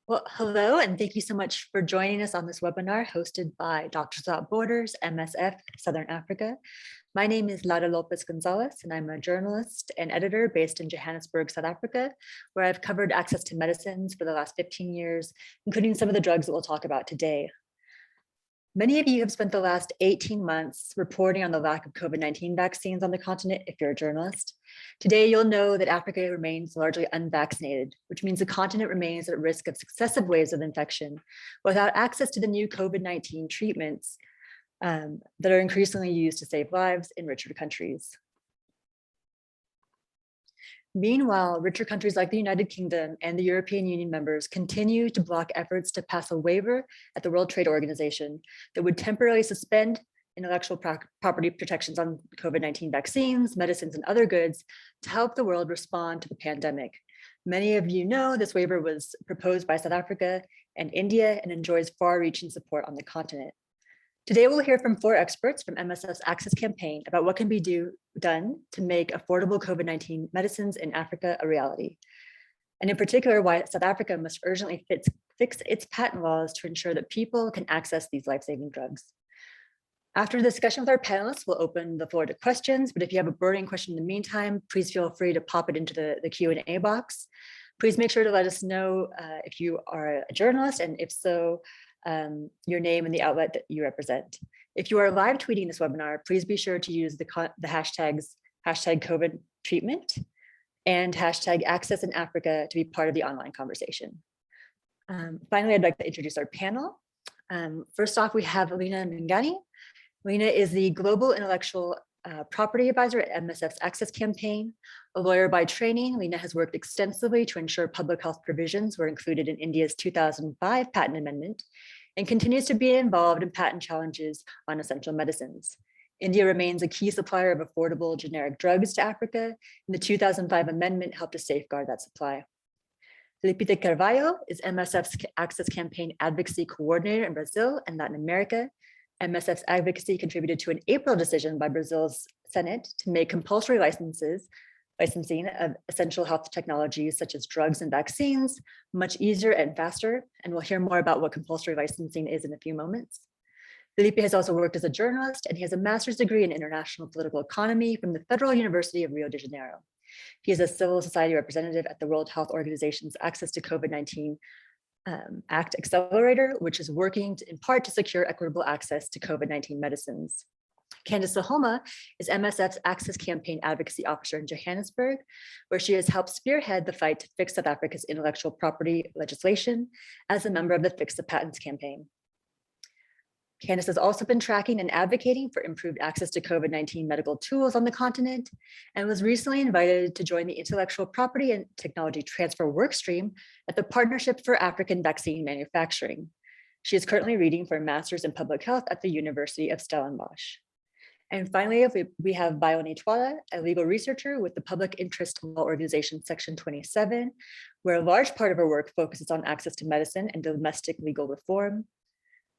Well, hello, and thank you so much for joining us on this webinar hosted by Doctors Without Borders, MSF, Southern Africa. My name is Lopez Gonzalez, and I'm a journalist and editor based in Johannesburg, South Africa, where I've covered access to medicines for the last 15 years, including some of the drugs that we'll talk about today. Many of you have spent the last 18 months reporting on the lack of COVID-19 vaccines on the continent if you're a journalist. Today, you'll know that Africa remains largely unvaccinated, which means the continent remains at risk of successive waves of infection without access to the new COVID-19 treatments that are increasingly used to save lives in richer countries. Meanwhile, richer countries like the United Kingdom and the European Union members continue to block efforts to pass a waiver at the World Trade Organization that would temporarily suspend intellectual property protections on COVID-19 vaccines, medicines, and other goods to help the world respond to the pandemic. Many of you know this waiver was proposed by South Africa and India and enjoys far-reaching support on the continent. Today, we'll hear from 4 experts from MSF's Access campaign about what can be done to make affordable COVID-19 medicines in Africa a reality. And in particular, why South Africa must urgently fix its patent laws to ensure that people can access these life-saving drugs. After the discussion with our panelists, we'll open the floor to questions, but if you have a burning question in the meantime, please feel free to pop it into the Q&A box. Please make sure to let us know if you are a journalist, and if so, your name and the outlet that you represent. If you are live tweeting this webinar, please be sure to use the hashtags #COVID treatment and #access in Africa to be part of the online conversation. Finally, I'd like to introduce our panel. First off, we have Lina Mingani. Lina is the Global Intellectual Property Advisor at MSF's Access campaign. A lawyer by training, Lina has worked extensively to ensure public health provisions were included in India's 2005 patent amendment and continues to be involved in patent challenges on essential medicines. India remains a key supplier of affordable generic drugs to Africa, and the 2005 amendment helped to safeguard that supply. Felipe Carvalho is MSF's Access campaign advocacy coordinator in Brazil and Latin America. MSF's advocacy contributed to an April decision by Brazil's Senate to make compulsory licensing of essential health technologies such as drugs and vaccines much easier and faster, and we'll hear more about what compulsory licensing is in a few moments. Felipe has also worked as a journalist, and he has a master's degree in international political economy from the Federal University of Rio de Janeiro. He is a civil society representative at the World Health Organization's Access to COVID-19 Act Accelerator, which is working in part to secure equitable access to COVID-19 medicines. Candice Sahoma is MSF's Access campaign advocacy officer in Johannesburg, where she has helped spearhead the fight to fix South Africa's intellectual property legislation as a member of the Fix the Patents campaign. Candice has also been tracking and advocating for improved access to COVID-19 medical tools on the continent and was recently invited to join the Intellectual Property and Technology Transfer Workstream at the Partnership for African Vaccine Manufacturing. She is currently reading for a master's in public health at the University of Stellenbosch. And finally, we have Bayoni Twala, a legal researcher with the Public Interest Law Organization Section 27, where a large part of her work focuses on access to medicine and domestic legal reform.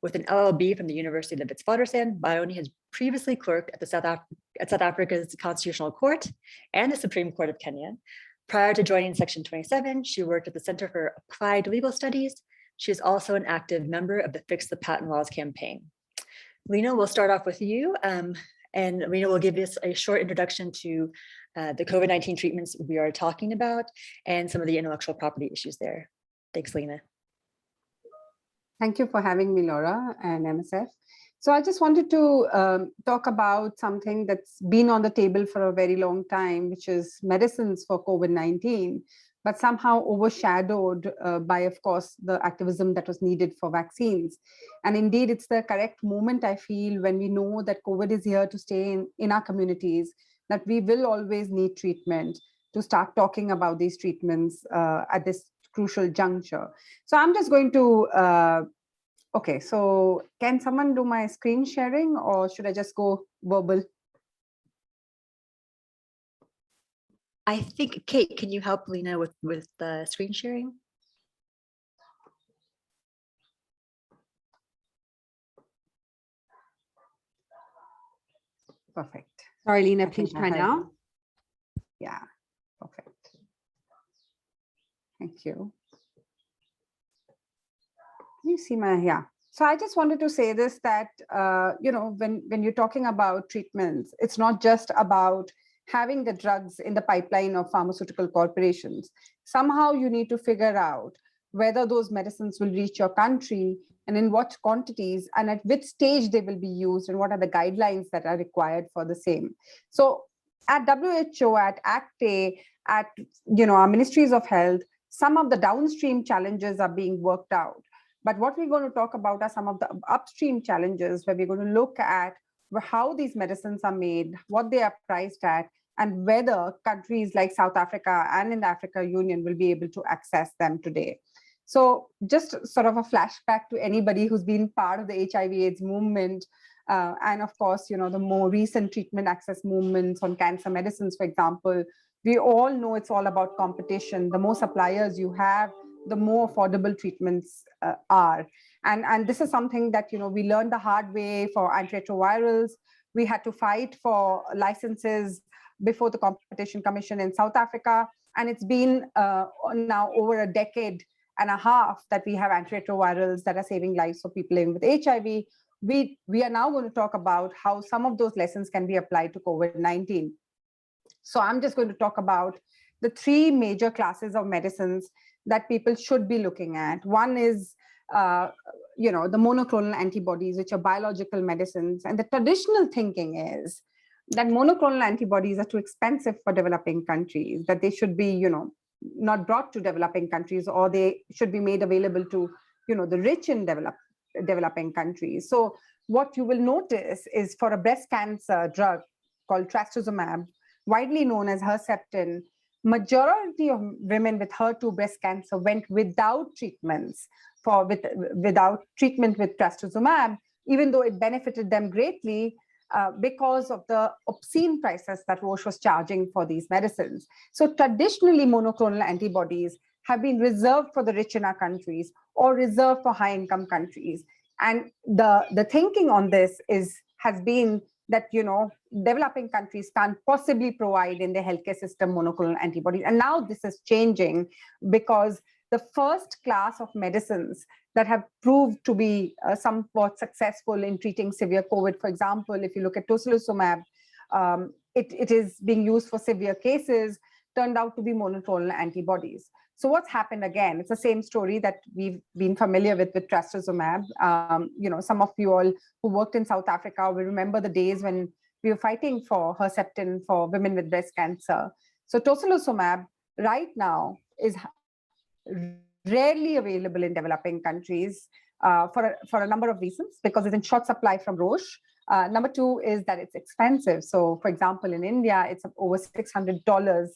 With an LLB from the University of Witwatersrand, Bayoni has previously clerked at South Africa's Constitutional Court and the Supreme Court of Kenya. Prior to joining Section 27, she worked at the Center for Applied Legal Studies. She is also an active member of the Fix the Patent Laws campaign. Lina, we'll start off with you, and Lina will give us a short introduction to the COVID-19 treatments we are talking about and some of the intellectual property issues there. Thanks, Lina. Thank you for having me, Laura and MSF. So I just wanted to talk about something that's been on the table for a very long time, which is medicines for COVID-19, but somehow overshadowed by, of course, the activism that was needed for vaccines. And indeed, it's the correct moment, I feel, when we know that COVID is here to stay in our communities, that we will always need treatment, to start talking about these treatments at this crucial juncture. So I'm just going to, okay, so can someone do my screen sharing, or should I just go verbal? I think, Kate, can you help Lina with the screen sharing? Perfect. Sorry, Lina, please try now. Yeah, perfect. Thank you. You see my, yeah. So I just wanted to say this, that, when you're talking about treatments, it's not just about having the drugs in the pipeline of pharmaceutical corporations. Somehow you need to figure out whether those medicines will reach your country and in what quantities and at which stage they will be used and what are the guidelines that are required for the same. So at WHO, at ACTE, at our ministries of health, some of the downstream challenges are being worked out. But what we're going to talk about are some of the upstream challenges, where we're going to look at how these medicines are made, what they are priced at, and whether countries like South Africa and in the Africa Union will be able to access them today. So just sort of a flashback to anybody who's been part of the HIV/AIDS movement, and of course, the more recent treatment access movements on cancer medicines, for example. We all know it's all about competition. The more suppliers you have, the more affordable treatments are. And this is something that, we learned the hard way for antiretrovirals. We had to fight for licenses before the Competition Commission in South Africa. And it's been now over a decade and a half that we have antiretrovirals that are saving lives for people living with HIV. We are now going to talk about how some of those lessons can be applied to COVID-19. So I'm just going to talk about the three major classes of medicines that people should be looking at. One is, the monoclonal antibodies, which are biological medicines. And the traditional thinking is that monoclonal antibodies are too expensive for developing countries, that they should be, not brought to developing countries, or they should be made available to, the rich in developing countries. So what you will notice is, for a breast cancer drug called trastuzumab, widely known as Herceptin, majority of women with HER2 breast cancer went without treatments without treatment with trastuzumab, even though it benefited them greatly, because of the obscene prices that Roche was charging for these medicines. So traditionally, monoclonal antibodies have been reserved for the rich in our countries, or reserved for high-income countries. And the thinking on this has been that, developing countries can't possibly provide in their healthcare system monoclonal antibodies. And now this is changing, because the first class of medicines that have proved to be somewhat successful in treating severe COVID, for example, if you look at tocilizumab, it is being used for severe cases, turned out to be monoclonal antibodies. So what's happened again? It's the same story that we've been familiar with trastuzumab. Some of you all who worked in South Africa will remember the days when we were fighting for Herceptin for women with breast cancer. So tocilizumab right now is rarely available in developing countries for a number of reasons, because it's in short supply from Roche. Number two is that it's expensive. So for example, in India, it's over $600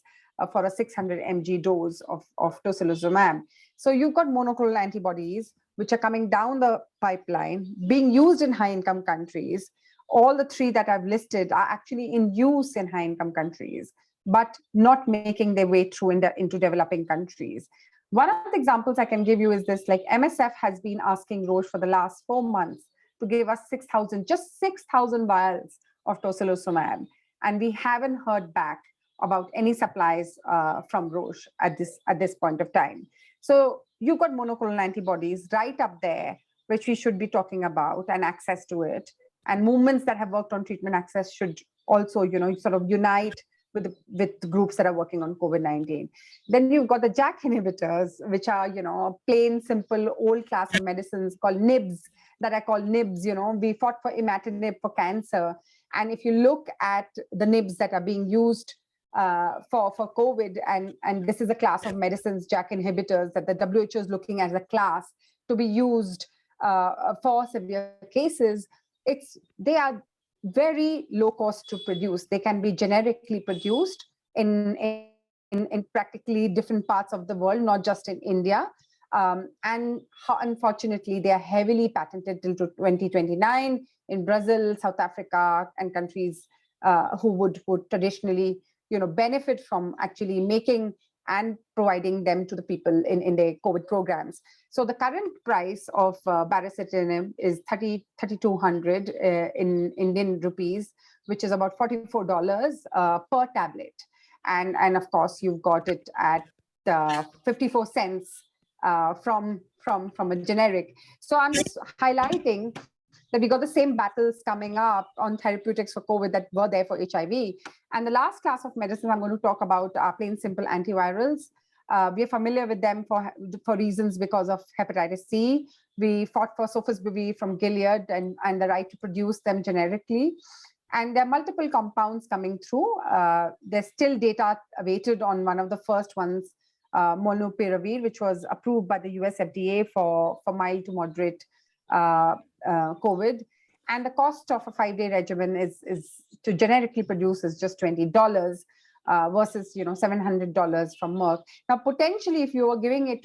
for a 600 mg dose of tocilizumab. So you've got monoclonal antibodies, which are coming down the pipeline, being used in high-income countries. All the three that I've listed are actually in use in high-income countries, but not making their way through into developing countries. One of the examples I can give you is this, like MSF has been asking Roche for the last 4 months to give us 6,000 vials of tocilizumab. And we haven't heard back about any supplies from Roche at this point of time. So you've got monoclonal antibodies right up there, which we should be talking about, and access to it. And movements that have worked on treatment access should also, sort of unite with groups that are working on COVID-19. Then you've got the JAK inhibitors, which are, a plain, simple, old class of medicines called NIBs, that are called NIBs. We fought for imatinib for cancer. And if you look at the NIBs that are being used for COVID, and this is a class of medicines, JAK inhibitors, that the WHO is looking as a class to be used for severe cases, they are very low cost to produce. They can be generically produced in practically different parts of the world, not just in India. And unfortunately, they are heavily patented till 2029 in Brazil, South Africa, and countries who would traditionally, benefit from actually making and providing them to the people in their COVID programs. So the current price of baricitinib is 3,200 in Indian rupees, which is about $44 per tablet. And of course, you've got it at 54 cents from from a generic. So I'm just highlighting that we got the same battles coming up on therapeutics for COVID that were there for HIV. And the last class of medicines I'm going to talk about are plain simple antivirals. We are familiar with them for reasons because of hepatitis C. We fought for sofosbuvir from Gilead and the right to produce them generically. And there are multiple compounds coming through. There's still data awaited on one of the first ones, molnupiravir, which was approved by the US FDA for mild to moderate COVID. And the cost of a 5-day regimen is to generically produce is just $20 versus $700 from Merck. Now, potentially, if you are giving it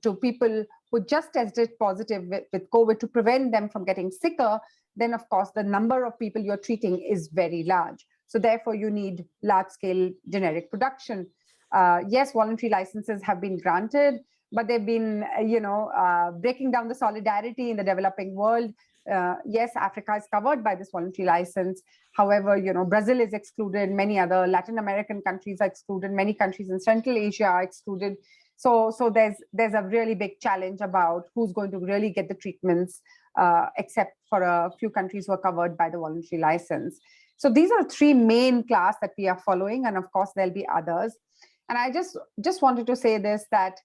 to people who just tested positive with COVID to prevent them from getting sicker, then of course the number of people you're treating is very large. So therefore, you need large-scale generic production. Yes, voluntary licenses have been granted, but they've been, breaking down the solidarity in the developing world. Yes, Africa is covered by this voluntary license. However, Brazil is excluded. Many other Latin American countries are excluded. Many countries in Central Asia are excluded. So there's a really big challenge about who's going to really get the treatments, except for a few countries who are covered by the voluntary license. So these are three main class that we are following, and of course there'll be others. And I just wanted to say this, that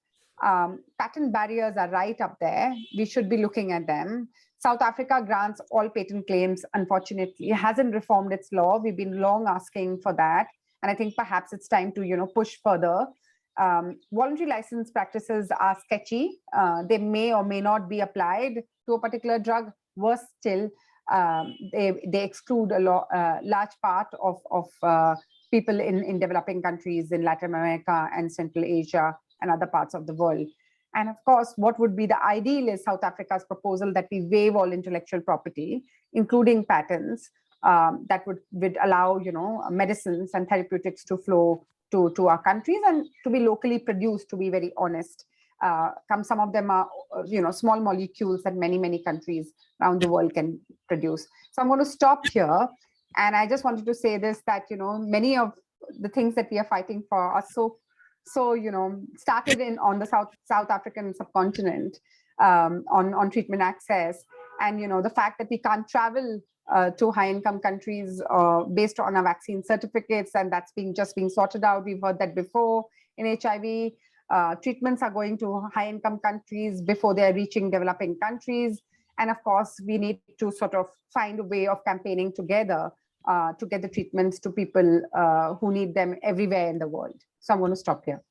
patent barriers are right up there. We should be looking at them. South Africa grants all patent claims. Unfortunately, it hasn't reformed its law. We've been long asking for that. And I think perhaps it's time to, push further. Voluntary license practices are sketchy. They may or may not be applied to a particular drug. Worse still, they exclude a large part of people in developing countries in Latin America and Central Asia and other parts of the world. And of course, what would be the ideal is South Africa's proposal that we waive all intellectual property, including patents, that would allow, medicines and therapeutics to flow to our countries and to be locally produced, to be very honest. Some of them are, small molecules that many countries around the world can produce. So I'm going to stop here. And I just wanted to say this, that, many of the things that we are fighting for are so started on the South African subcontinent, on treatment access. And, the fact that we can't travel to high-income countries based on our vaccine certificates, and that's just being sorted out. We've heard that before in HIV. Treatments are going to high-income countries before they're reaching developing countries. And of course, we need to sort of find a way of campaigning together to get the treatments to people who need them everywhere in the world. So I'm going to stop here.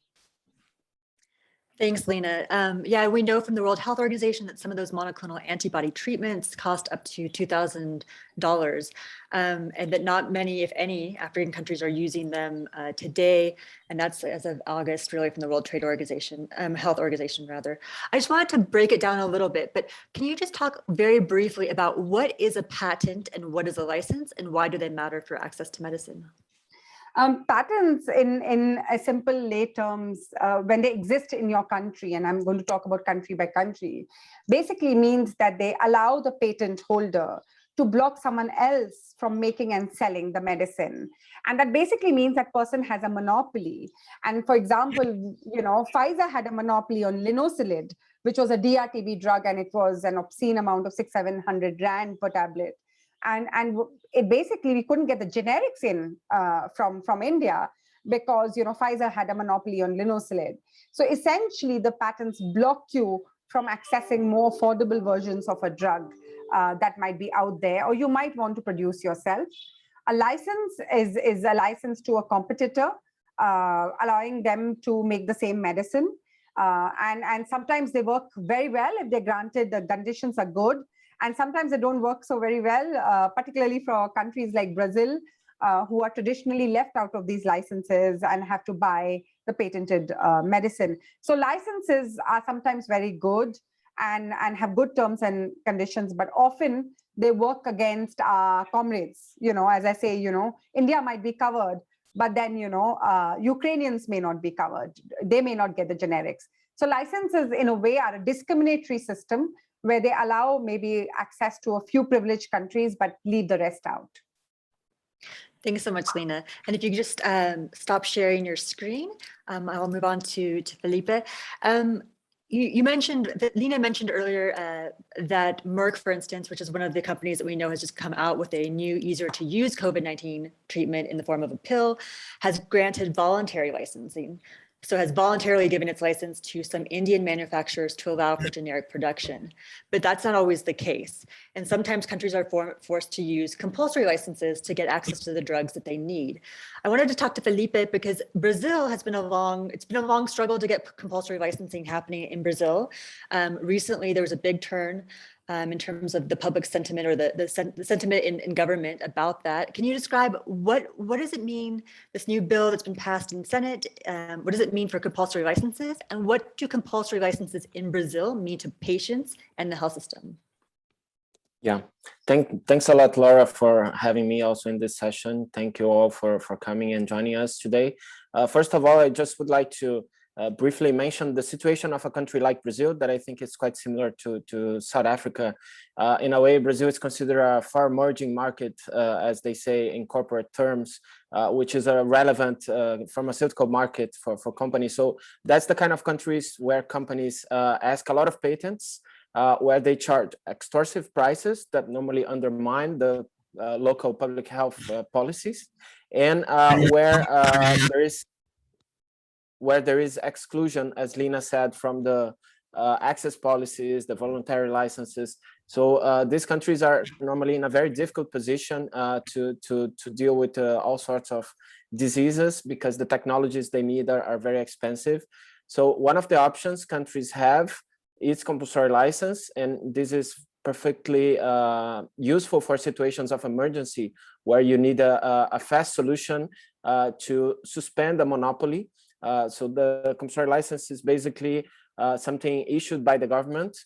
Thanks, Lena. Yeah, we know from the World Health Organization that some of those monoclonal antibody treatments cost up to $2,000, and that not many, if any, African countries are using them today. And that's as of August, really, from the World Trade Organization, Health Organization, rather. I just wanted to break it down a little bit, but can you just talk very briefly about what is a patent and what is a license, and why do they matter for access to medicine? Patents, in a simple lay terms, when they exist in your country, and I'm going to talk about country by country, basically means that they allow the patent holder to block someone else from making and selling the medicine. And that basically means that person has a monopoly. And for example, Pfizer had a monopoly on linocilid, which was a DRTB drug, and it was an obscene amount of 600-700 rand per tablet. And it basically, we couldn't get the generics in from India because, Pfizer had a monopoly on linocilid. So essentially, the patents block you from accessing more affordable versions of a drug that might be out there, or you might want to produce yourself. A license is a license to a competitor, allowing them to make the same medicine. And sometimes they work very well if they're granted, the conditions are good. And sometimes they don't work so very well, particularly for countries like Brazil, who are traditionally left out of these licenses and have to buy the patented medicine. So licenses are sometimes very good and have good terms and conditions, but often they work against our comrades. As I say, India might be covered, but then, Ukrainians may not be covered. They may not get the generics. So licenses, in a way, are a discriminatory system where they allow maybe access to a few privileged countries, but leave the rest out. Thanks so much, Lena. And if you could just stop sharing your screen, I'll move on to Felipe. You mentioned that Lena mentioned earlier that Merck, for instance, which is one of the companies that we know has just come out with a new, easier to use COVID-19 treatment in the form of a pill, has granted voluntary licensing. So has voluntarily given its license to some Indian manufacturers to allow for generic production. But that's not always the case. And sometimes countries are forced to use compulsory licenses to get access to the drugs that they need. I wanted to talk to Felipe because Brazil has been a long struggle to get compulsory licensing happening in Brazil. Recently, there was a big turn in terms of the public sentiment or the sentiment in government about that. Can you describe what does it mean, this new bill that's been passed in Senate? What does it mean for compulsory licenses? And what do compulsory licenses in Brazil mean to patients and the health system? Yeah, thanks a lot, Laura, for having me also in this session. Thank you all for coming and joining us today. First of all, I just would like to briefly mention the situation of a country like Brazil that I think is quite similar to South Africa. In a way, Brazil is considered a far emerging market, as they say in corporate terms, which is a relevant pharmaceutical market for companies. So that's the kind of countries where companies ask a lot of patents, where they charge extortive prices that normally undermine the local public health policies, and where there is exclusion, as Lena said, from the access policies, the voluntary licenses. So these countries are normally in a very difficult position to deal with all sorts of diseases because the technologies they need are very expensive. So one of the options countries have is compulsory license, and this is perfectly useful for situations of emergency where you need a fast solution to suspend a monopoly. So the compulsory license is basically something issued by the government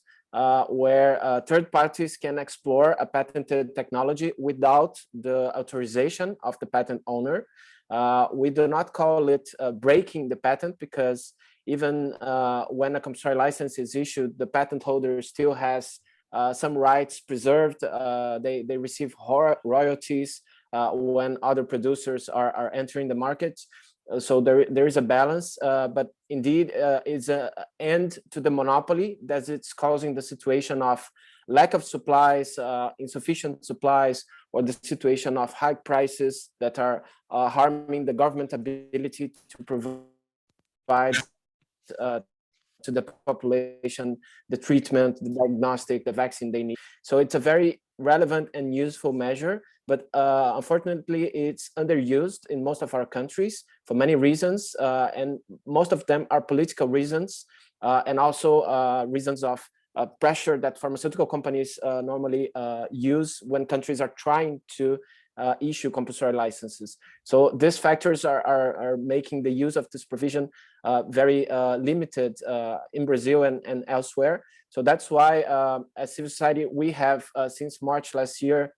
where third parties can explore a patented technology without the authorization of the patent owner. We do not call it breaking the patent because even when a compulsory license is issued, the patent holder still has some rights preserved. They receive royalties when other producers are entering the market. So there is a balance, but indeed is an end to the monopoly that it's causing the situation of lack of supplies, insufficient supplies, or the situation of high prices that are harming the government ability to provide to the population the treatment, the diagnostic, the vaccine they need. So it's a very relevant and useful measure, but unfortunately it's underused in most of our countries for many reasons, and most of them are political reasons, and also reasons of pressure that pharmaceutical companies normally use when countries are trying to issue compulsory licenses. So these factors are making the use of this provision very limited in Brazil and elsewhere. So that's why as civil society, we have since March last year,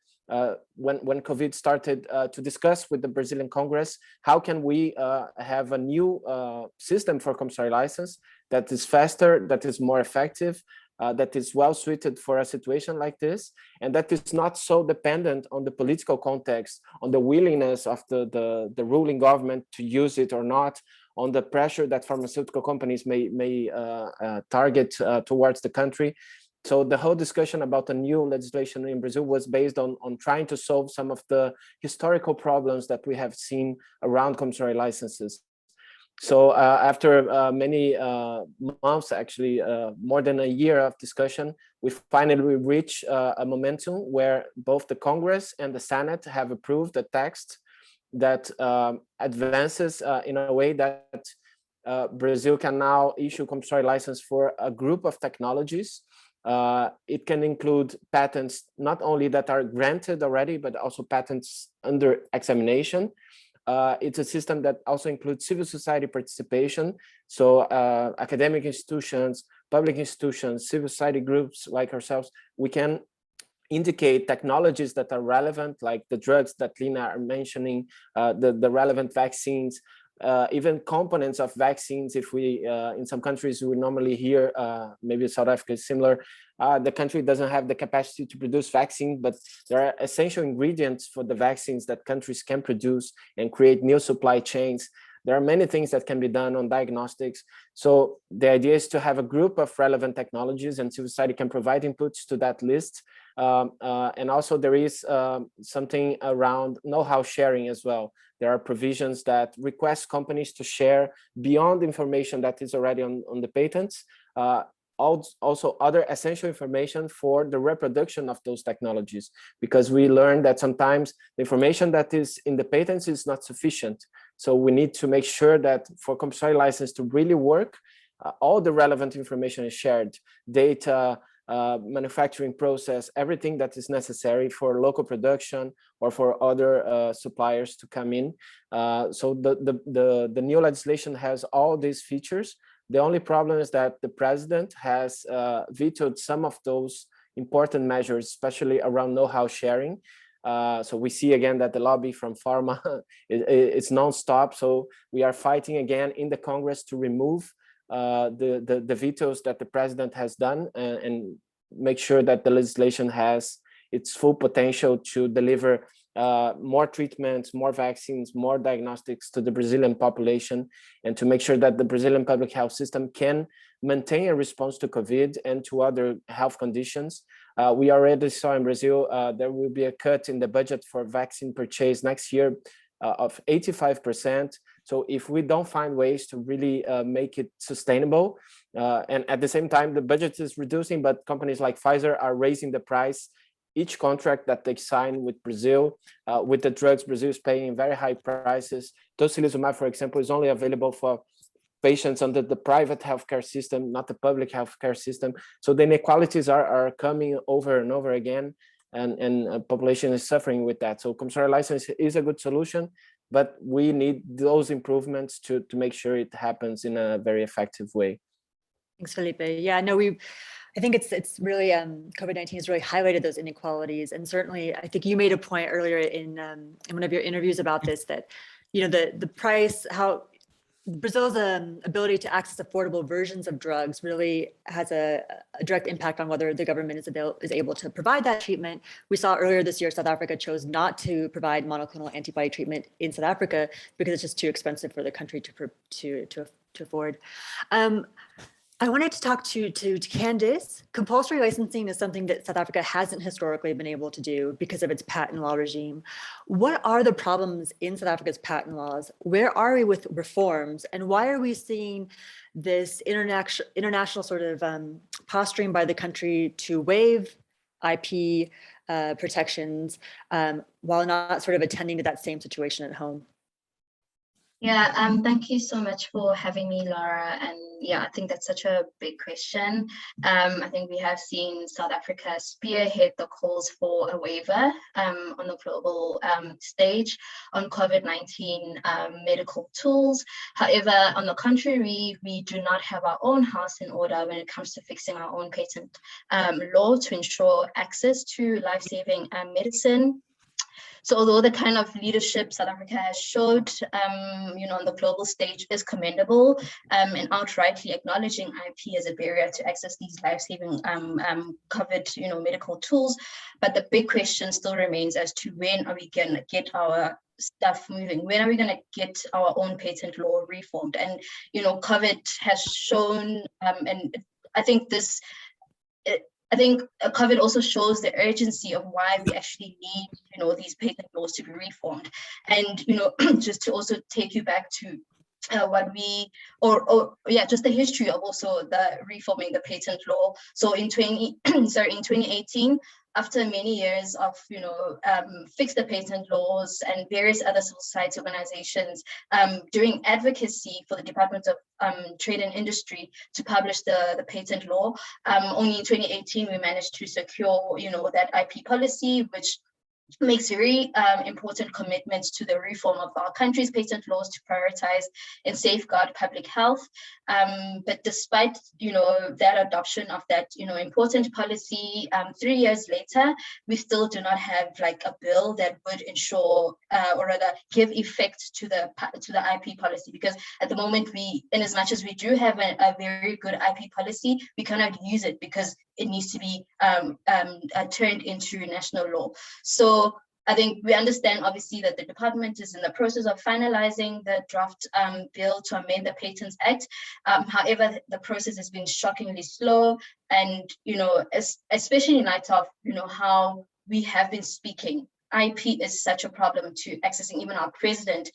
when COVID started, to discuss with the Brazilian Congress, how can we have a new system for compulsory license that is faster, that is more effective, that is well suited for a situation like this, and that is not so dependent on the political context, on the willingness of the ruling government to use it or not, on the pressure that pharmaceutical companies may target towards the country. So the whole discussion about the new legislation in Brazil was based on trying to solve some of the historical problems that we have seen around compulsory licenses. So after many months, actually more than a year of discussion, we finally reached a momentum where both the Congress and the Senate have approved a text that advances in a way that Brazil can now issue compulsory license for a group of technologies. It can include patents not only that are granted already, but also patents under examination. It's a system that also includes civil society participation. So academic institutions, public institutions, civil society groups like ourselves, we can indicate technologies that are relevant, like the drugs that Lena are mentioning, the relevant vaccines, even components of vaccines. If we, in some countries, we normally hear, maybe South Africa is similar, the country doesn't have the capacity to produce vaccine, but there are essential ingredients for the vaccines that countries can produce and create new supply chains. There are many things that can be done on diagnostics. So the idea is to have a group of relevant technologies, and civil society can provide inputs to that list. And also there is something around know-how sharing as well. There are provisions that request companies to share beyond information that is already on the patents, also other essential information for the reproduction of those technologies, because we learned that sometimes the information that is in the patents is not sufficient. So we need to make sure that for compulsory license to really work, all the relevant information is shared, data, manufacturing process, everything that is necessary for local production or for other suppliers to come in. So the new legislation has all these features. The only problem is that the president has vetoed some of those important measures, especially around know-how sharing. So we see again that the lobby from pharma is non-stop. So we are fighting again in the Congress to remove the vetoes that the president has done, and make sure that the legislation has its full potential to deliver more treatments, more vaccines, more diagnostics to the Brazilian population, and to make sure that the Brazilian public health system can maintain a response to COVID and to other health conditions. We already saw in Brazil, there will be a cut in the budget for vaccine purchase next year of 85%. So if we don't find ways to really make it sustainable, and at the same time, the budget is reducing, but companies like Pfizer are raising the price. Each contract that they sign with Brazil, with the drugs Brazil is paying very high prices. Tocilizumab, for example, is only available for patients under the private healthcare system, not the public healthcare system. So the inequalities are coming over and over again, and population is suffering with that. So compulsory license is a good solution, but we need those improvements to make sure it happens in a very effective way. Thanks, Felipe. Yeah, no, I think it's really COVID-19 has really highlighted those inequalities, and certainly I think you made a point earlier in one of your interviews about this, that the price, how Brazil's ability to access affordable versions of drugs really has a direct impact on whether the government is able to provide that treatment. We saw earlier this year, South Africa chose not to provide monoclonal antibody treatment in South Africa because it's just too expensive for the country to afford. I wanted to talk to Candice. Compulsory licensing is something that South Africa hasn't historically been able to do because of its patent law regime. What are the problems in South Africa's patent laws? Where are we with reforms? And why are we seeing this international sort of posturing by the country to waive IP protections while not sort of attending to that same situation at home? Yeah, thank you so much for having me, Laura. And yeah, I think that's such a big question. I think we have seen South Africa spearhead the calls for a waiver on the global stage on COVID-19 medical tools. However, on the contrary, we do not have our own house in order when it comes to fixing our own patent law to ensure access to life-saving medicine. So although the kind of leadership South Africa has showed, on the global stage is commendable, and outrightly acknowledging IP as a barrier to access these life-saving covered, medical tools, but the big question still remains as to when are we going to get our stuff moving? When are we going to get our own patent law reformed? And COVID has shown, and I think COVID also shows the urgency of why we actually need, these patent laws to be reformed. And, just to also take you back to just the history of also the reforming the patent law. So in 2018, after many years of, fix the patent laws and various other civil society organizations doing advocacy for the Department of Trade and Industry to publish the patent law, only in 2018 we managed to secure, that IP policy, which makes very important commitments to the reform of our country's patent laws to prioritize and safeguard public health. But despite, that adoption of that, important policy, 3 years later, we still do not have like a bill that would ensure or rather give effect to the IP policy, because at the moment in as much as we do have a very good IP policy, we cannot use it because it needs to be turned into national law. So I think we understand obviously that the department is in the process of finalizing the draft bill to amend the Patents Act. However, the process has been shockingly slow, and especially in light of how we have been speaking. IP is such a problem to accessing. Even our president,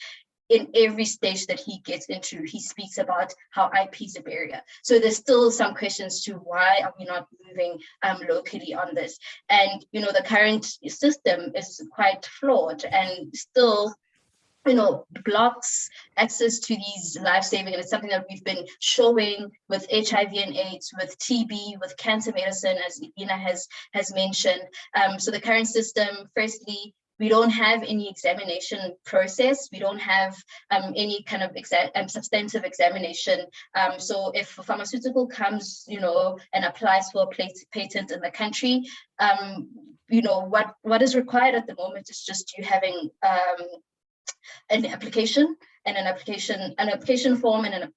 in every stage that he gets into, he speaks about how IP is a barrier. So there's still some questions to why are we not moving locally on this? And the current system is quite flawed and still blocks access to these life-saving, and it's something that we've been showing with HIV and AIDS, with TB, with cancer medicine, as Ina has mentioned. So the current system, firstly, we don't have any examination process. We don't have any kind of substantive examination. So if a pharmaceutical comes, and applies for a patent in the country, what is required at the moment is just you having an application and an application form and an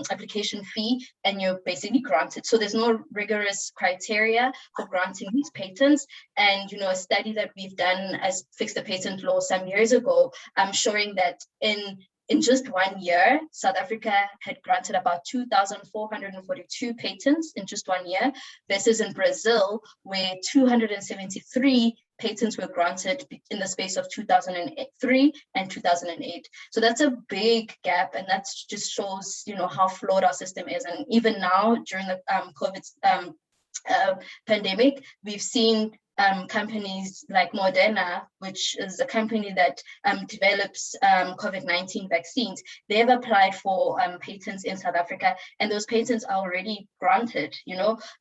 application fee, and you're basically granted. So there's no rigorous criteria for granting these patents. And a study that we've done as Fix the Patent Law some years ago, showing that in just 1 year, South Africa had granted about 2,442 patents in just 1 year, versus in Brazil, where 273 patents were granted in the space of 2003 and 2008. So that's a big gap, and that just shows, how flawed our system is. And even now, during the COVID pandemic, we've seen companies like Moderna, which is a company that develops COVID-19 vaccines. They've applied for patents in South Africa, and those patents are already granted,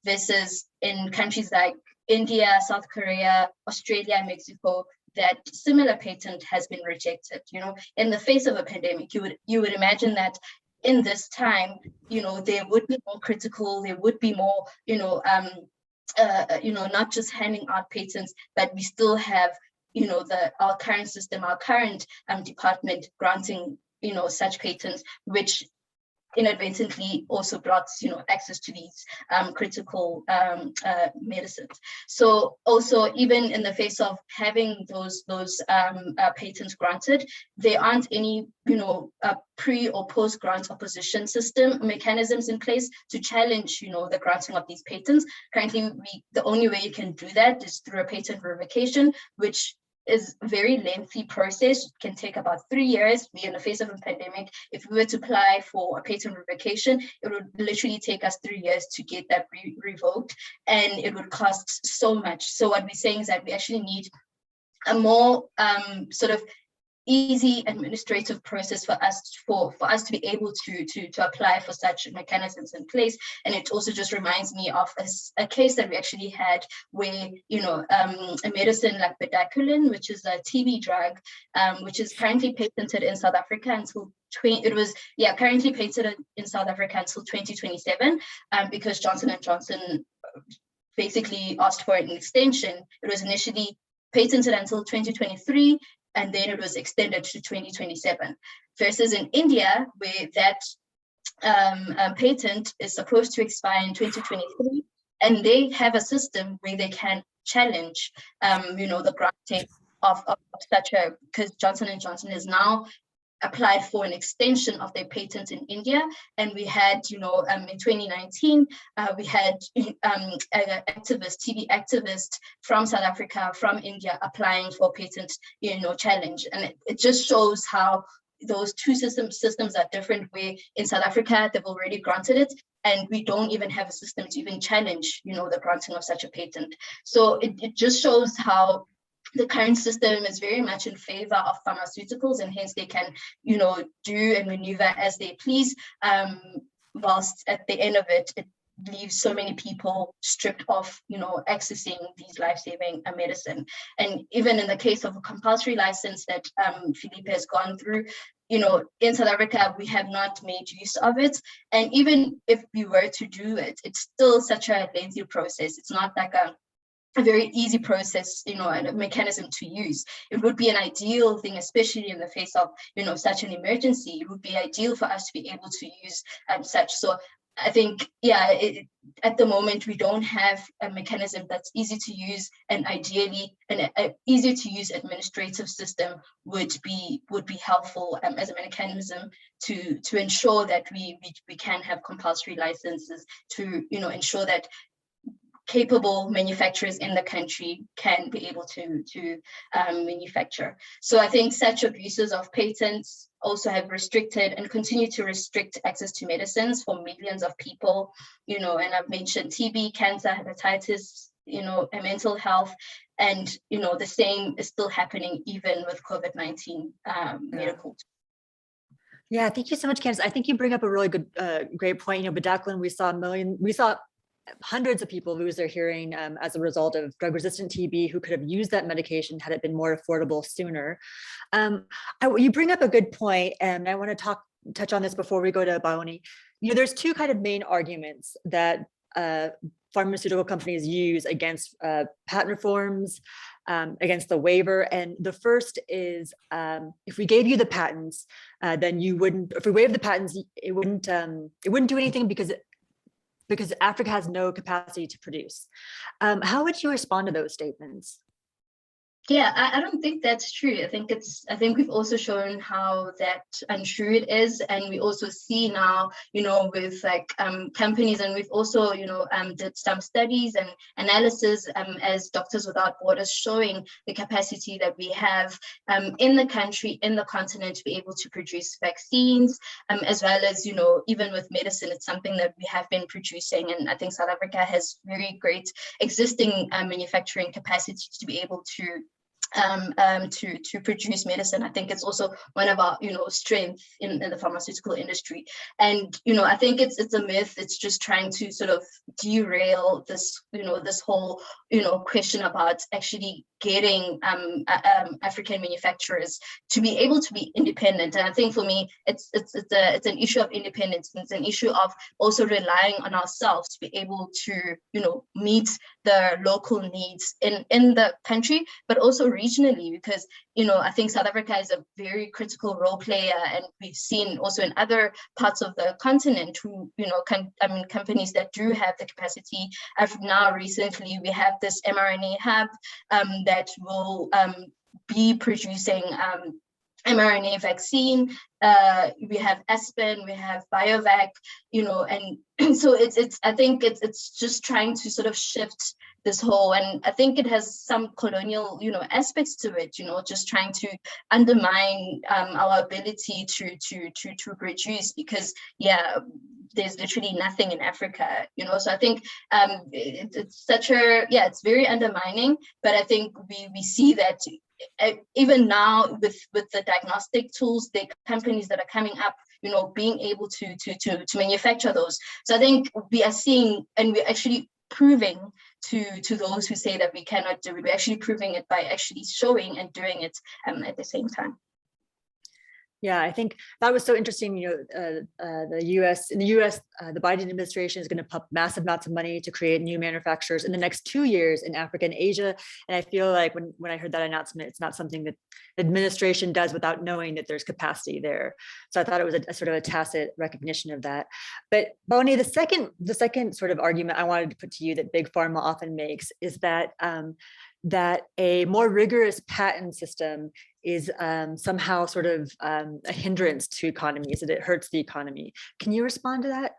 versus in countries like India, South Korea, Australia, Mexico, that similar patent has been rejected. In the face of a pandemic, you would imagine that in this time, there would be more critical, there would be more, not just handing out patents, but we still have, our current system, our current department granting, such patents, which inadvertently also blocks, access to these critical medicines. So also, even in the face of having those patents granted, there aren't any, pre or post grant opposition system mechanisms in place to challenge, the granting of these patents. Currently, the only way you can do that is through a patent revocation, which is a very lengthy process. It can take about 3 years. We're in the face of a pandemic. If we were to apply for a patent revocation, it would literally take us 3 years to get that revoked, and it would cost so much. So what we're saying is that we actually need a more sort of easy administrative process for us to be able to apply for such mechanisms in place. And it also just reminds me of a case that we actually had where a medicine like bedaquiline, which is a TB drug, which is currently patented in South Africa until currently patented in South Africa until 2027, because Johnson & Johnson basically asked for an extension. It was initially patented until 2023, and then it was extended to 2027, versus in India, where that patent is supposed to expire in 2023, and they have a system where they can challenge, the granting of such because Johnson & Johnson is now applied for an extension of their patent in India. And we had, in 2019, we had an TB activist from South Africa, from India, applying for patent, challenge. And it just shows how those two systems are different, where in South Africa, they've already granted it, and we don't even have a system to even challenge, the granting of such a patent. So it just shows how the current system is very much in favor of pharmaceuticals, and hence they can, do and maneuver as they please, whilst at the end of it, it leaves so many people stripped of, accessing these life-saving medicine. And even in the case of a compulsory license that Philippe has gone through, in South Africa, we have not made use of it. And even if we were to do it, it's still such a lengthy process. It's not like a very easy process, and a mechanism to use. It would be an ideal thing, especially in the face of, such an emergency. It would be ideal for us to be able to use such. So I think, yeah, at the moment, we don't have a mechanism that's easy to use, and ideally an easy to use administrative system would be helpful as a mechanism to ensure that we can have compulsory licenses to, you know, ensure that capable manufacturers in the country can be able to manufacture. So I think such abuses of patents also have restricted and continue to restrict access to medicines for millions of people, you know, and I've mentioned TB, cancer, hepatitis, you know, and mental health. And, you know, the same is still happening even with COVID-19 medical. Yeah, thank you so much, Candace. I think you bring up a really good, great point. You know, Bedaquiline, we saw hundreds of people lose their hearing as a result of drug-resistant TB who could have used that medication had it been more affordable sooner. You bring up a good point, and I want to touch on this before we go to Baoni. You know, there's two kind of main arguments that pharmaceutical companies use against patent reforms, against the waiver. And the first is, if we gave you the patents, then you wouldn't. If we waived the patents, it wouldn't do anything because Africa has no capacity to produce. How would you respond to those statements? Yeah, I don't think that's true. I think we've also shown how that untrue it is, and we also see now, you know, with like companies, and we've also, you know, did some studies and analysis as Doctors Without Borders, showing the capacity that we have in the country, in the continent, to be able to produce vaccines, as well as, you know, even with medicine, it's something that we have been producing, and I think South Africa has very great existing manufacturing capacity to be able to produce medicine. I think it's also one of our, you know, strengths in the pharmaceutical industry. And, you know, I think it's a myth. It's just trying to sort of derail this, you know, this whole, you know, question about actually getting African manufacturers to be able to be independent. And I think for me, it's an issue of independence. It's an issue of also relying on ourselves to be able to, you know, meet the local needs in the country, but also regionally, because, you know, I think South Africa is a very critical role player, and we've seen also in other parts of the continent who, you know, companies that do have the capacity. Now recently we have this mRNA hub that will be producing mRNA vaccine. We have Aspen, we have BioVac, you know, and so I think it's just trying to sort of shift this whole, and I think it has some colonial, you know, aspects to it, you know, just trying to undermine our ability to produce, because yeah, there's literally nothing in Africa, you know. So I think it's such a, yeah, it's very undermining, but I think we see that even now with the diagnostic tools, the companies that are coming up, you know, being able to manufacture those. So I think we are seeing, and we're actually proving to those who say that we cannot do it, we're actually proving it by actually showing and doing it at the same time. Yeah, I think that was so interesting. You know, the U.S. the Biden administration is going to pump massive amounts of money to create new manufacturers in the next 2 years in Africa and Asia. And I feel like when I heard that announcement, it's not something that the administration does without knowing that there's capacity there. So I thought it was a sort of a tacit recognition of that. But Baoni, the second sort of argument I wanted to put to you that Big Pharma often makes is that that a more rigorous patent system is somehow sort of a hindrance to economies, that it hurts the economy. Can you respond to that?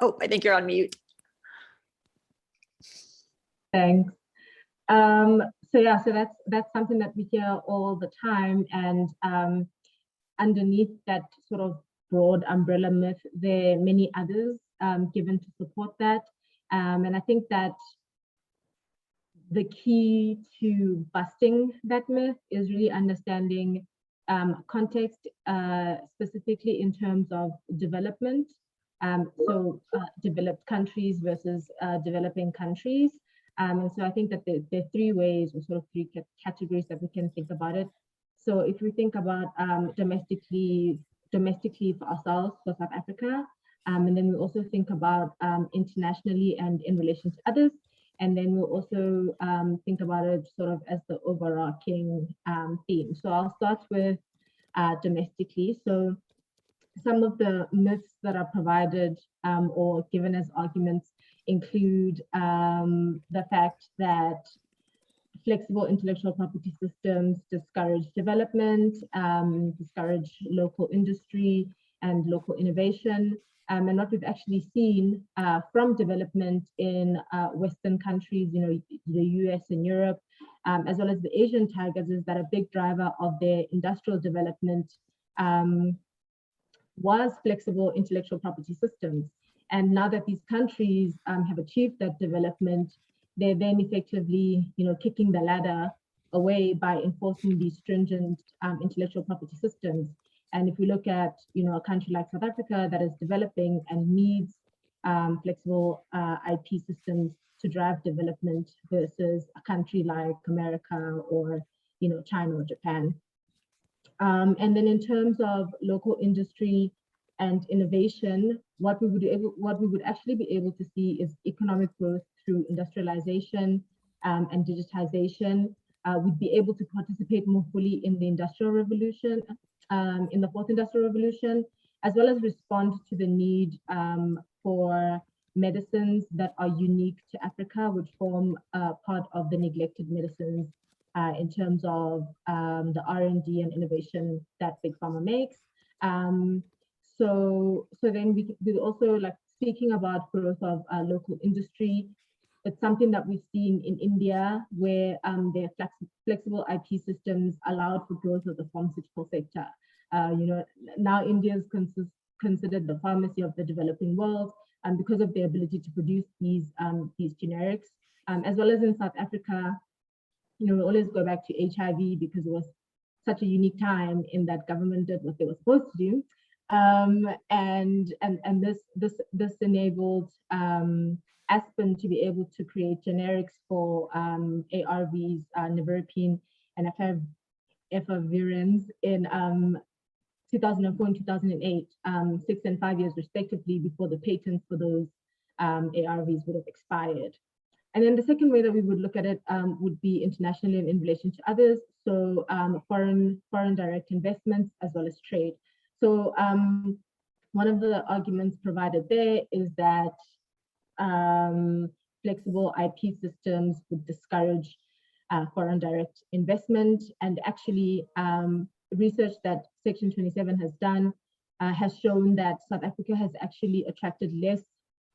Oh, I think you're on mute. Thanks. So that's something that we hear all the time, and underneath that sort of broad umbrella myth, there are many others given to support that. And I think that the key to busting that myth is really understanding context, specifically in terms of development. So developed countries versus developing countries. And so I think that there are three ways, or sort of three categories that we can think about it. So if we think about domestically for ourselves, for South Africa, and then we also think about internationally and in relation to others. And then we'll also think about it sort of as the overarching theme. So I'll start with domestically. So some of the myths that are provided or given as arguments include the fact that flexible intellectual property systems discourage development, discourage local industry and local innovation. And what we've actually seen from development in Western countries, the US and Europe, as well as the Asian tigers, is that a big driver of their industrial development was flexible intellectual property systems. And now that these countries have achieved that development, they're then effectively, kicking the ladder away by enforcing these stringent intellectual property systems. And if we look at, a country like South Africa that is developing and needs flexible IP systems to drive development versus a country like America or, China or Japan. And then in terms of local industry and innovation, what we would actually be able to see is economic growth through industrialization and digitization. We'd be able to participate more fully in the industrial revolution, in the fourth industrial revolution, as well as respond to the need for medicines that are unique to Africa, which form part of the neglected medicines in terms of the R&D and innovation that Big Pharma makes. So then we also, speaking about growth of local industry. It's something that we've seen in India, where their flexible IP systems allowed for growth of the pharmaceutical sector. Now India is considered the pharmacy of the developing world, because of their ability to produce these generics, as well as in South Africa. We always go back to HIV because it was such a unique time in that government did what they were supposed to do, and this enabled Aspen to be able to create generics for ARVs, nevirapine, and efavirenz in 2004 and 2008, 6 and 5 years respectively, before the patents for those ARVs would have expired. And then the second way that we would look at it would be internationally and in relation to others. So foreign direct investments as well as trade. So one of the arguments provided there is that flexible IP systems would discourage foreign direct investment, and actually research that Section 27 has done has shown that South Africa has actually attracted less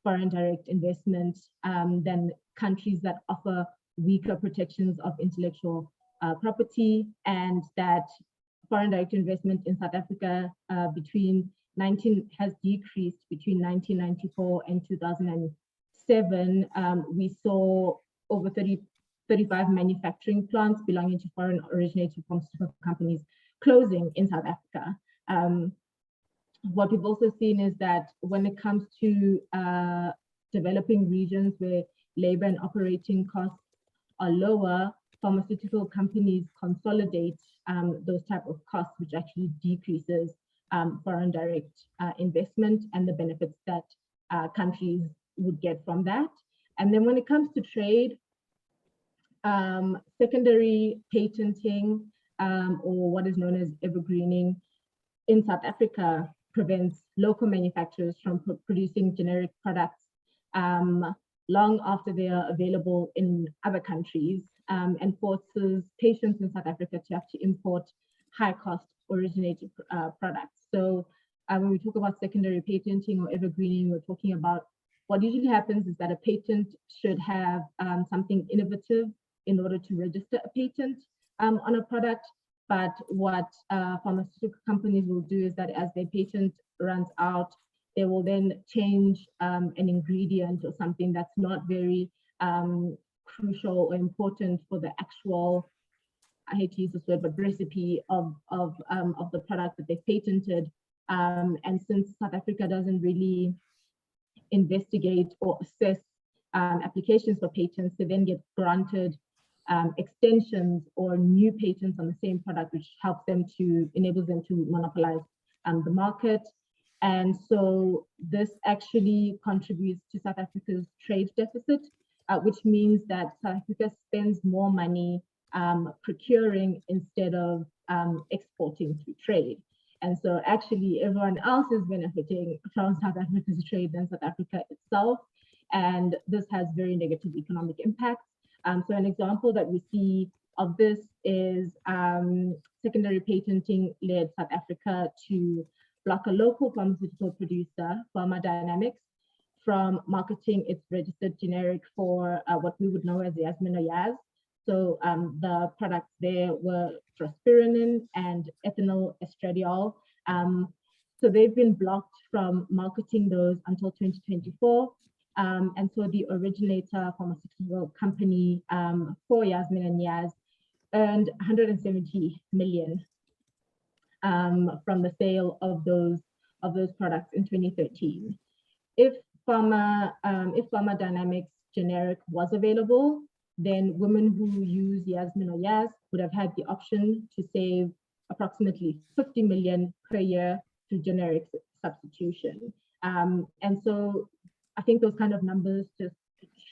foreign direct investment than countries that offer weaker protections of intellectual property, and that foreign direct investment in South Africa has decreased between 1994 and 2007. We saw over 35 manufacturing plants belonging to foreign originated pharmaceutical companies closing in South Africa. What we've also seen is that when it comes to developing regions where labor and operating costs are lower, pharmaceutical companies consolidate those type of costs, which actually decreases foreign direct investment and the benefits that countries would get from that. And then when it comes to trade, secondary patenting, or what is known as evergreening in South Africa, prevents local manufacturers from producing generic products long after they are available in other countries, and forces patients in South Africa to have to import high-cost originated products. So when we talk about secondary patenting or evergreening, we're talking about what usually happens is that a patent should have something innovative in order to register a patent on a product. But what pharmaceutical companies will do is that as their patent runs out, they will then change an ingredient or something that's not very crucial or important for the actual, I hate to use this word, but recipe of the product that they patented. And since South Africa doesn't really investigate or assess applications for patents, they then get granted extensions or new patents on the same product, which enables them to monopolize the market. And so this actually contributes to South Africa's trade deficit, which means that South Africa spends more money procuring instead of exporting through trade. And so actually everyone else is benefiting from South Africa's trade than South Africa itself. And this has very negative economic impacts. So an example that we see of this is secondary patenting led South Africa to block a local pharmaceutical producer, Pharma Dynamics, from marketing its registered generic for what we would know as Yasmin or Yaz. So the products there were trospirinine and ethinyl estradiol. So they've been blocked from marketing those until 2024. And so the originator pharmaceutical company for Yasmin and Yaz earned 170 million from the sale of those products in 2013. If Pharma Dynamics generic was available, then women who use Yasmin or Yaz would have had the option to save approximately 50 million per year through generic substitution. And so I think those kind of numbers just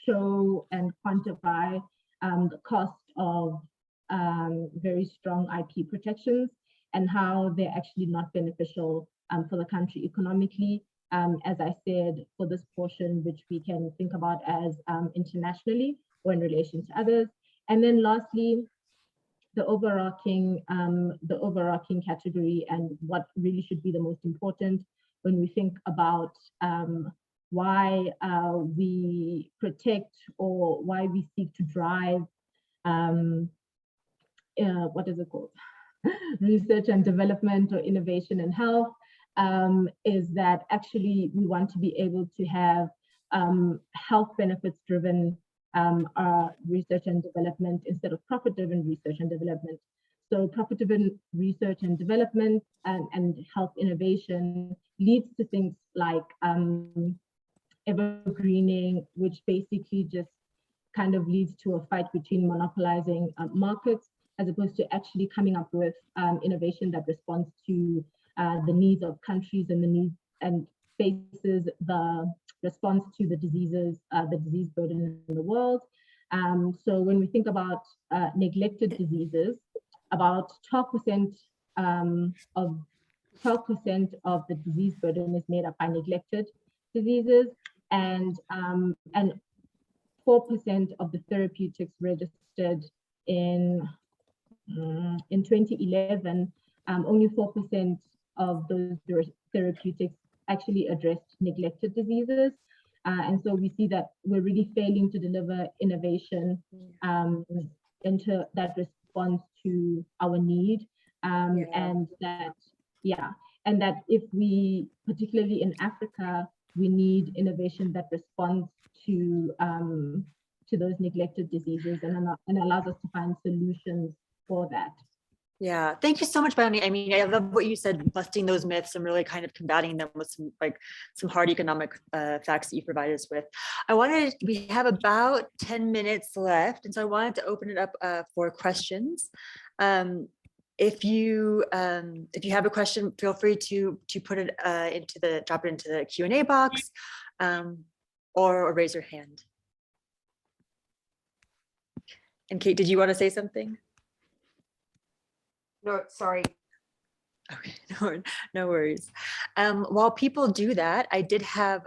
show and quantify the cost of very strong IP protections and how they're actually not beneficial for the country economically. As I said, for this portion, which we can think about as internationally or in relation to others. And then lastly, the overarching category and what really should be the most important when we think about why we protect or why we seek to drive what is it called? Research and development or innovation in health, is that actually we want to be able to have health benefits driven research and development instead of profit-driven research and development. So profit-driven research and development and health innovation leads to things like evergreening, which basically just kind of leads to a fight between monopolizing markets, as opposed to actually coming up with innovation that responds to the needs of countries and the needs and faces the response to the diseases, the disease burden in the world. So when we think about neglected diseases, about 12% of the disease burden is made up by neglected diseases, and 4% of the therapeutics registered in 2011, only 4% of those therapeutics actually addressed neglected diseases. And so we see that we're really failing to deliver innovation into that response to our need. And that if we, particularly in Africa, we need innovation that responds to those neglected diseases and allows us to find solutions for that. Yeah, thank you so much, Bayani. I mean, I love what you said, busting those myths and really kind of combating them with some hard economic facts that you provided us with. We have about 10 minutes left, and so I wanted to open it up for questions. If you have a question, feel free to put it drop it into the Q&A box, or raise your hand. And Kate, did you want to say something? No, sorry. Okay, no worries. While people do that, I did have